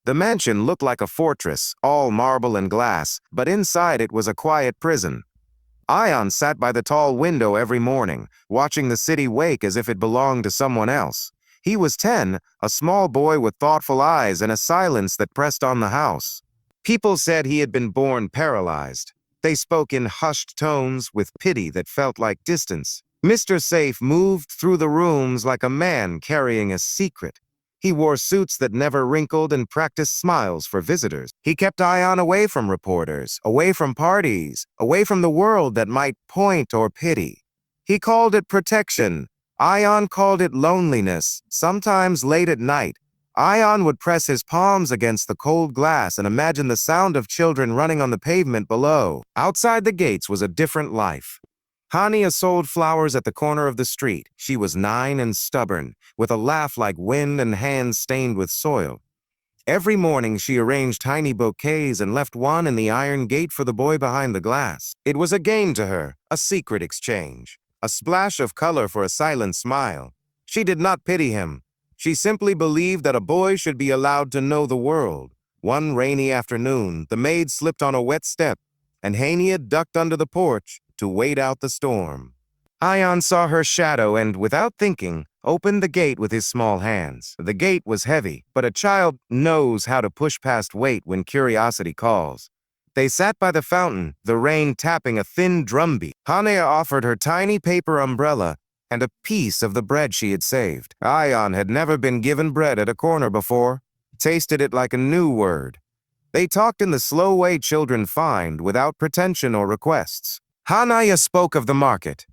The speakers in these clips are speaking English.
The mansion looked like a fortress, all marble and glass, but inside it was a quiet prison. Ion sat by the tall window every morning, watching the city wake as if it belonged to someone else. He was 10, a small boy with thoughtful eyes and a silence that pressed on the house. People said he had been born paralyzed. They spoke in hushed tones with pity that felt like distance. Mr. Safe moved through the rooms like a man carrying a secret. He wore suits that never wrinkled and practiced smiles for visitors. He kept Ion away from reporters, away from parties, away from the world that might point or pity. He called it protection. Ion called it loneliness. Sometimes late at night, Ion would press his palms against the cold glass and imagine the sound of children running on the pavement below. Outside the gates was a different life. Hania sold flowers at the corner of the street. She was 9 and stubborn, with a laugh like wind and hands stained with soil. Every morning she arranged tiny bouquets and left one in the iron gate for the boy behind the glass. It was a game to her, a secret exchange, a splash of color for a silent smile. She did not pity him. She simply believed that a boy should be allowed to know the world. One rainy afternoon, the maid slipped on a wet step, and Hania ducked under the porch to wait out the storm. Ion saw her shadow and, without thinking, opened the gate with his small hands. The gate was heavy, but a child knows how to push past weight when curiosity calls. They sat by the fountain, the rain tapping a thin drumbeat. Hania offered her tiny paper umbrella and a piece of the bread she had saved. Ion had never been given bread at a corner before, tasted it like a new word. They talked in the slow way children find, without pretension or requests. Hania spoke of the market,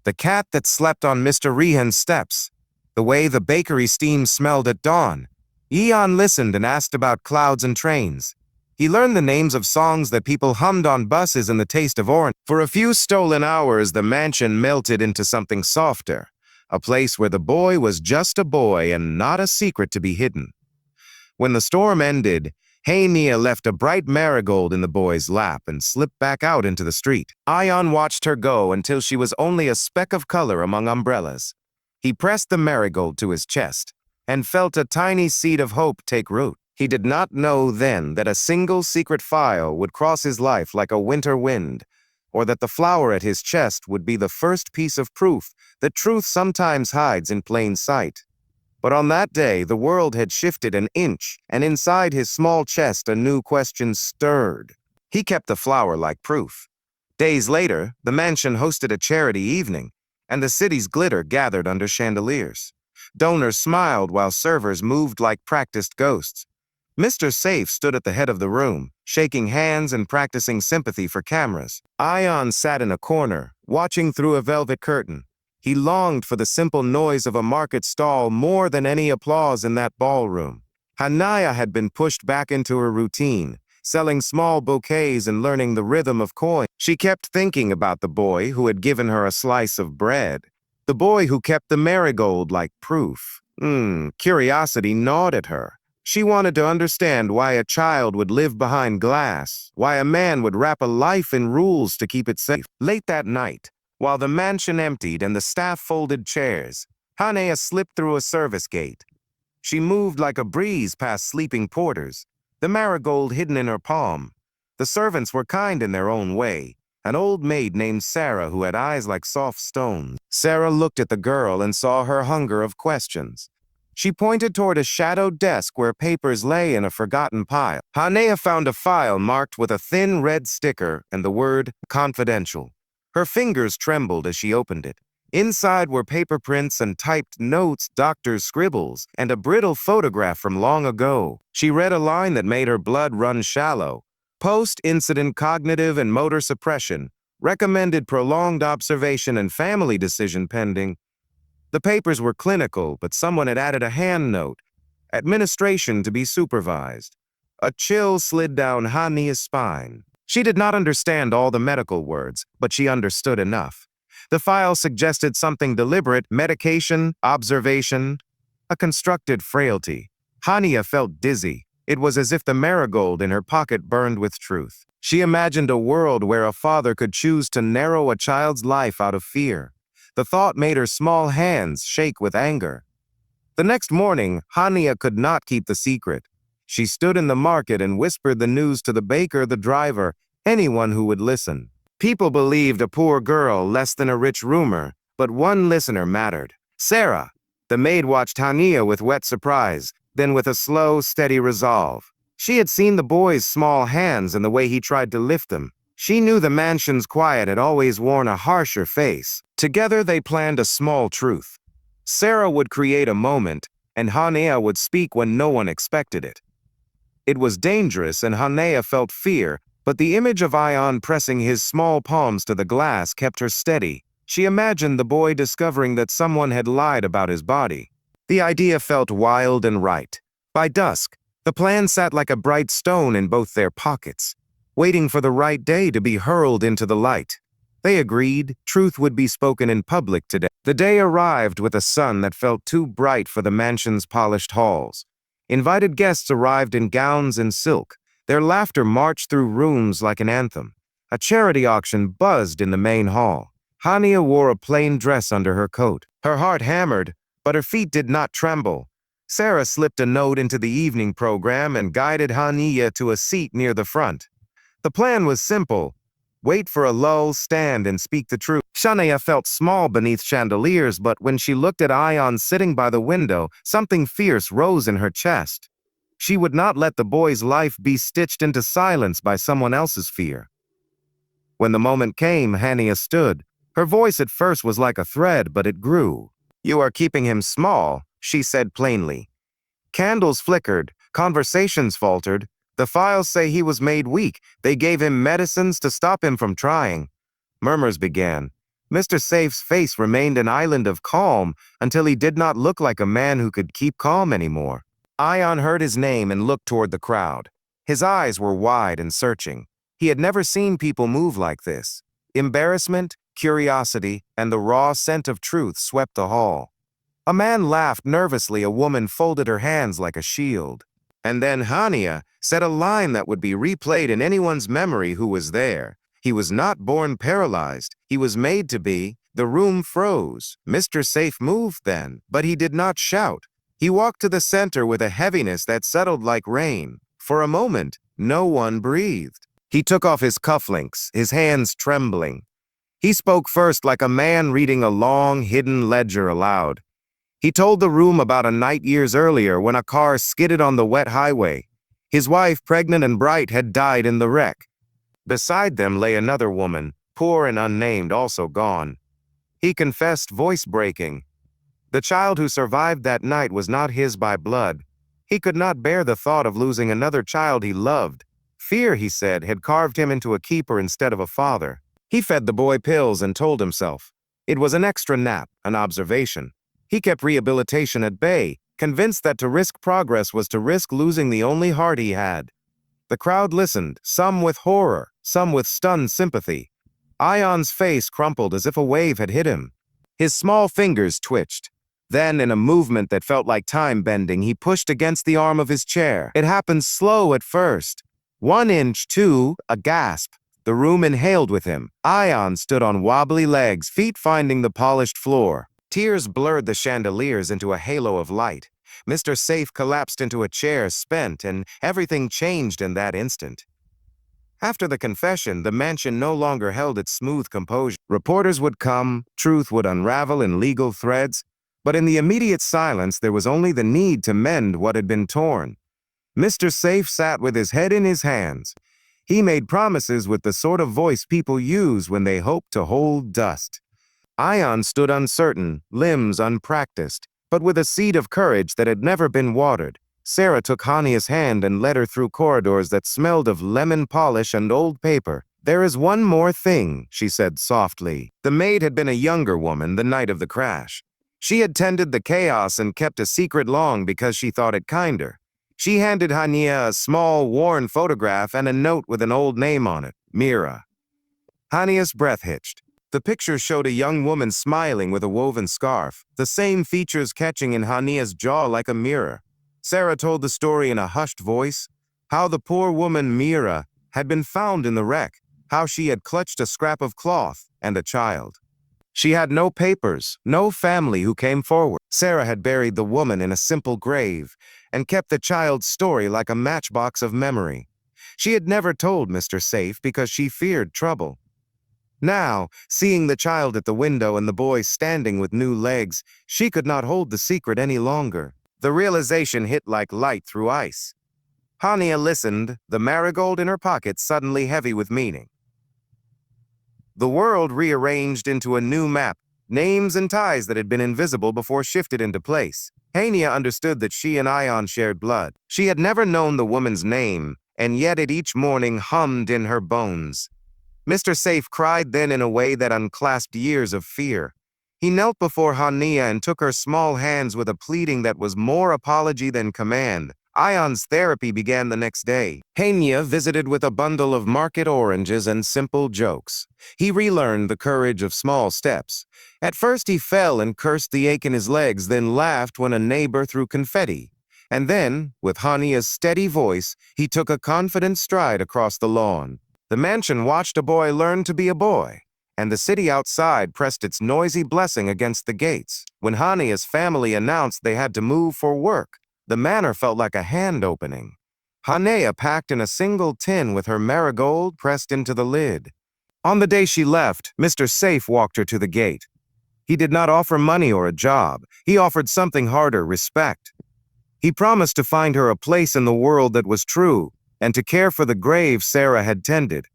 the cat that slept on Mr. Rehan's steps, the way the bakery steam smelled at dawn. Ion listened and asked about clouds and trains. He learned the names of songs that people hummed on buses and the taste of orange. For a few stolen hours, the mansion melted into something softer, a place where the boy was just a boy and not a secret to be hidden. When the storm ended, Hania left a bright marigold in the boy's lap and slipped back out into the street. Ion watched her go until she was only a speck of color among umbrellas. He pressed the marigold to his chest and felt a tiny seed of hope take root. He did not know then that a single secret file would cross his life like a winter wind, or that the flower at his chest would be the first piece of proof that truth sometimes hides in plain sight. But on that day, the world had shifted an inch, and inside his small chest a new question stirred. He kept the flower like proof. Days later, the mansion hosted a charity evening, and the city's glitter gathered under chandeliers. Donors smiled while servers moved like practiced ghosts. Mr. Safe stood at the head of the room, shaking hands and practicing sympathy for cameras. Ion sat in a corner, watching through a velvet curtain. He longed for the simple noise of a market stall more than any applause in that ballroom. Hania had been pushed back into her routine, selling small bouquets and learning the rhythm of coin. She kept thinking about the boy who had given her a slice of bread, the boy who kept the marigold like proof. Curiosity gnawed at her. She wanted to understand why a child would live behind glass, why a man would wrap a life in rules to keep it safe. Late that night, while the mansion emptied and the staff folded chairs, Hania slipped through a service gate. She moved like a breeze past sleeping porters, the marigold hidden in her palm. The servants were kind in their own way, an old maid named Sarah who had eyes like soft stones. Sarah looked at the girl and saw her hunger of questions. She pointed toward a shadowed desk where papers lay in a forgotten pile. Hania found a file marked with a thin red sticker and the word confidential. Her fingers trembled as she opened it. Inside were paper prints and typed notes, doctor's scribbles, and a brittle photograph from long ago. She read a line that made her blood run shallow. Post-incident cognitive and motor suppression. Recommended prolonged observation and family decision pending. The papers were clinical, but someone had added a hand note. Administration to be supervised. A chill slid down Hania's spine. She did not understand all the medical words, but she understood enough. The file suggested something deliberate: medication, observation, a constructed frailty. Hania felt dizzy. It was as if the marigold in her pocket burned with truth. She imagined a world where a father could choose to narrow a child's life out of fear. The thought made her small hands shake with anger. The next morning, Hania could not keep the secret. She stood in the market and whispered the news to the baker, the driver, anyone who would listen. People believed a poor girl less than a rich rumor, but one listener mattered. Sarah. The maid watched Hania with wet surprise, then with a slow, steady resolve. She had seen the boy's small hands and the way he tried to lift them. She knew the mansion's quiet had always worn a harsher face. Together they planned a small truth. Sarah would create a moment, and Hania would speak when no one expected it. It was dangerous, and Hania felt fear, but the image of Ion pressing his small palms to the glass kept her steady. She imagined the boy discovering that someone had lied about his body. The idea felt wild and right. By dusk, the plan sat like a bright stone in both their pockets, waiting for the right day to be hurled into the light. They agreed truth would be spoken in public today. The day arrived with a sun that felt too bright for the mansion's polished halls. Invited guests arrived in gowns and silk. Their laughter marched through rooms like an anthem. A charity auction buzzed in the main hall. Hania wore a plain dress under her coat. Her heart hammered, but her feet did not tremble. Sarah slipped a note into the evening program and guided Hania to a seat near the front. The plan was simple. Wait for a lull, stand, and speak the truth. Hania felt small beneath chandeliers, but when she looked at Ion sitting by the window, something fierce rose in her chest. She would not let the boy's life be stitched into silence by someone else's fear. When the moment came, Hania stood. Her voice at first was like a thread, but it grew. "You are keeping him small," she said plainly. Candles flickered, conversations faltered. The files say he was made weak. They gave him medicines to stop him from trying. Murmurs began. Mr. Safe's face remained an island of calm until he did not look like a man who could keep calm anymore. Ion heard his name and looked toward the crowd. His eyes were wide and searching. He had never seen people move like this. Embarrassment, curiosity, and the raw scent of truth swept the hall. A man laughed nervously. A woman folded her hands like a shield. And then Hania said a line that would be replayed in anyone's memory who was there. He was not born paralyzed. He was made to be. The room froze. Mr. Safe moved then, but he did not shout. He walked to the center with a heaviness that settled like rain. For a moment, no one breathed. He took off his cufflinks, his hands trembling. He spoke first like a man reading a long, hidden ledger aloud. He told the room about a night years earlier when a car skidded on the wet highway. His wife, pregnant and bright, had died in the wreck. Beside them lay another woman, poor and unnamed, also gone. He confessed, voice breaking. The child who survived that night was not his by blood. He could not bear the thought of losing another child he loved. Fear, he said, had carved him into a keeper instead of a father. He fed the boy pills and told himself. It was an extra nap, an observation. He kept rehabilitation at bay, convinced that to risk progress was to risk losing the only heart he had. The crowd listened, some with horror, some with stunned sympathy. Ion's face crumpled as if a wave had hit him. His small fingers twitched. Then, in a movement that felt like time bending, he pushed against the arm of his chair. It happened slow at first. 1 inch, 2, a gasp. The room inhaled with him. Ion stood on wobbly legs, feet finding the polished floor. Tears blurred the chandeliers into a halo of light. Mr. Safe collapsed into a chair, spent, and everything changed in that instant. After the confession, the mansion no longer held its smooth composure. Reporters would come, truth would unravel in legal threads, but in the immediate silence there was only the need to mend what had been torn. Mr. Safe sat with his head in his hands. He made promises with the sort of voice people use when they hope to hold dust. Ion stood uncertain, limbs unpracticed, but with a seed of courage that had never been watered. Sarah took Hania's hand and led her through corridors that smelled of lemon polish and old paper. "There is one more thing," she said softly. The maid had been a younger woman the night of the crash. She had tended the chaos and kept a secret long because she thought it kinder. She handed Hania a small, worn photograph and a note with an old name on it, Mira. Hania's breath hitched. The picture showed a young woman smiling with a woven scarf, the same features catching in Hania's jaw like a mirror. Sarah told the story in a hushed voice, how the poor woman Mira had been found in the wreck, how she had clutched a scrap of cloth and a child. She had no papers, no family who came forward. Sarah had buried the woman in a simple grave, and kept the child's story like a matchbox of memory. She had never told Mr. Safe because she feared trouble. Now, seeing the child at the window and the boy standing with new legs, she could not hold the secret any longer. The realization hit like light through ice. Hania listened, the marigold in her pocket suddenly heavy with meaning. The world rearranged into a new map. Names and ties that had been invisible before shifted into place. Hania understood that she and Ion shared blood. She had never known the woman's name, and yet it each morning hummed in her bones. Mr. Safe cried then in a way that unclasped years of fear. He knelt before Hania and took her small hands with a pleading that was more apology than command. Ion's therapy began the next day. Hania visited with a bundle of market oranges and simple jokes. He relearned the courage of small steps. At first he fell and cursed the ache in his legs, then laughed when a neighbor threw confetti. And then, with Hania's steady voice, he took a confident stride across the lawn. The mansion watched a boy learn to be a boy, and the city outside pressed its noisy blessing against the gates. When Hania's family announced they had to move for work, the manor felt like a hand opening. Hania packed in a single tin with her marigold pressed into the lid. On the day she left, Mr. Safe walked her to the gate. He did not offer money or a job. He offered something harder, respect. He promised to find her a place in the world that was true, and to care for the grave Sarah had tended.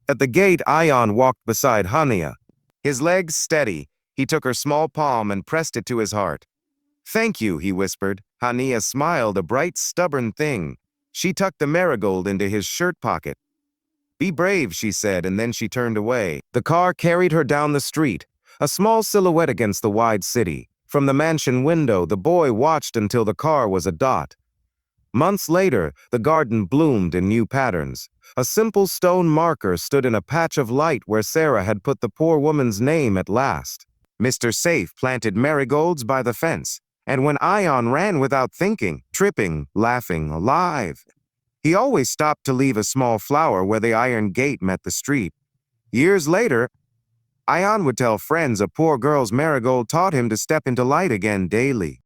At the gate, Ion walked beside Hania. His legs steady, he took her small palm and pressed it to his heart. "Thank you," he whispered. Hania smiled, a bright, stubborn thing. She tucked the marigold into his shirt pocket. "Be brave," she said, and then she turned away. The car carried her down the street, a small silhouette against the wide city. From the mansion window, the boy watched until the car was a dot. Months later, the garden bloomed in new patterns. A simple stone marker stood in a patch of light where Sarah had put the poor woman's name at last. Mr. Safe planted marigolds by the fence, and when Ion ran without thinking, tripping, laughing, alive, he always stopped to leave a small flower where the iron gate met the street. Years later, Ion would tell friends a poor girl's marigold taught him to step into light again daily.